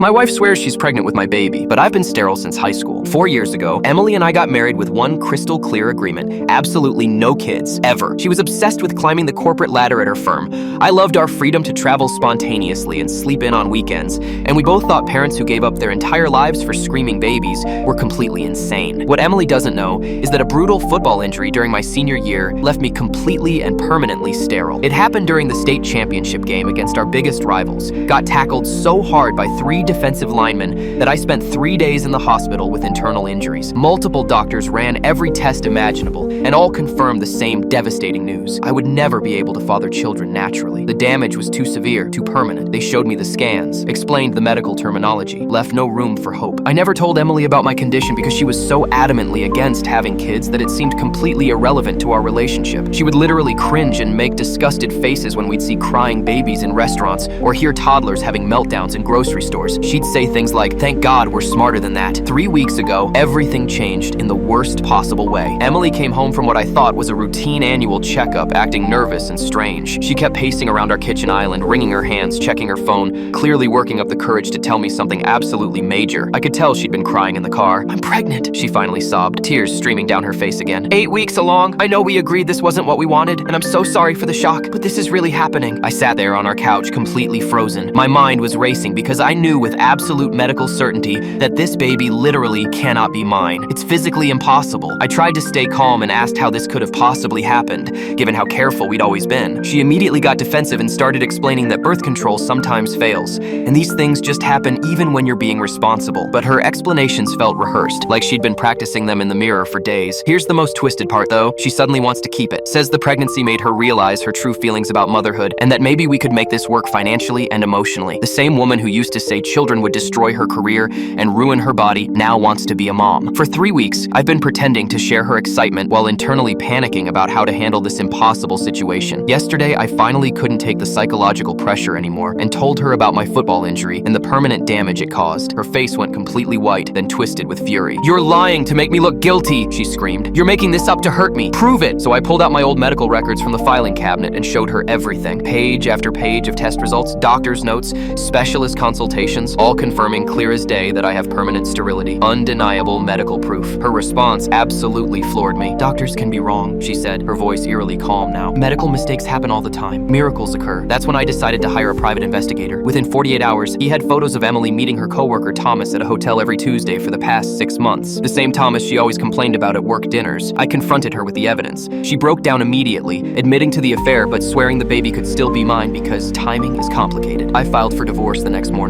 My wife swears she's pregnant with my baby, but I've been sterile since high school. 4 years ago, Emily and I got married with one crystal clear agreement: absolutely no kids, ever. She was obsessed with climbing the corporate ladder at her firm. I loved our freedom to travel spontaneously and sleep in on weekends, and we both thought parents who gave up their entire lives for screaming babies were completely insane. What Emily doesn't know is that a brutal football injury during my senior year left me completely and permanently sterile. It happened during the state championship game against our biggest rivals. Got tackled so hard by 3 defensive linemen that I spent 3 days in the hospital with internal injuries. Multiple doctors ran every test imaginable, and all confirmed the same devastating news: I would never be able to father children naturally. The damage was too severe, too permanent. They showed me the scans, explained the medical terminology, left no room for hope. I never told Emily about my condition because she was so adamantly against having kids that it seemed completely irrelevant to our relationship. She would literally cringe and make disgusted faces when we'd see crying babies in restaurants or hear toddlers having meltdowns in grocery stores. She'd say things like, "Thank God we're smarter than that." 3 weeks ago, everything changed in the worst possible way. Emily came home from what I thought was a routine annual checkup, acting nervous and strange. She kept pacing around our kitchen island, wringing her hands, checking her phone, clearly working up the courage to tell me something absolutely major. I could tell she'd been crying in the car. "I'm pregnant," she finally sobbed, tears streaming down her face again. "8 weeks along. I know we agreed this wasn't what we wanted, and I'm so sorry for the shock, but this is really happening." I sat there on our couch, completely frozen. My mind was racing because I knew with absolute medical certainty that this baby literally cannot be mine. It's physically impossible. I tried to stay calm and asked how this could have possibly happened, given how careful we'd always been. She immediately got defensive and started explaining that birth control sometimes fails, and these things just happen even when you're being responsible. But her explanations felt rehearsed, like she'd been practicing them in the mirror for days. Here's the most twisted part, though. She suddenly wants to keep it. Says the pregnancy made her realize her true feelings about motherhood, and that maybe we could make this work financially and emotionally. The same woman who used to say children would destroy her career and ruin her body now wants to be a mom. For 3 weeks, I've been pretending to share her excitement while internally panicking about how to handle this impossible situation. Yesterday, I finally couldn't take the psychological pressure anymore and told her about my football injury and the permanent damage it caused. Her face went completely white, then twisted with fury. "You're lying to make me look guilty," she screamed. "You're making this up to hurt me. Prove it." So I pulled out my old medical records from the filing cabinet and showed her everything. Page after page of test results, doctor's notes, specialist consultations, all confirming clear as day that I have permanent sterility. Undeniable medical proof. Her response absolutely floored me. "Doctors can be wrong," she said, her voice eerily calm now. "Medical mistakes happen all the time. Miracles occur." That's when I decided to hire a private investigator. Within 48 hours, he had photos of Emily meeting her coworker Thomas at a hotel every Tuesday for the past 6 months. The same Thomas she always complained about at work dinners. I confronted her with the evidence. She broke down immediately, admitting to the affair but swearing the baby could still be mine because timing is complicated. I filed for divorce the next morning.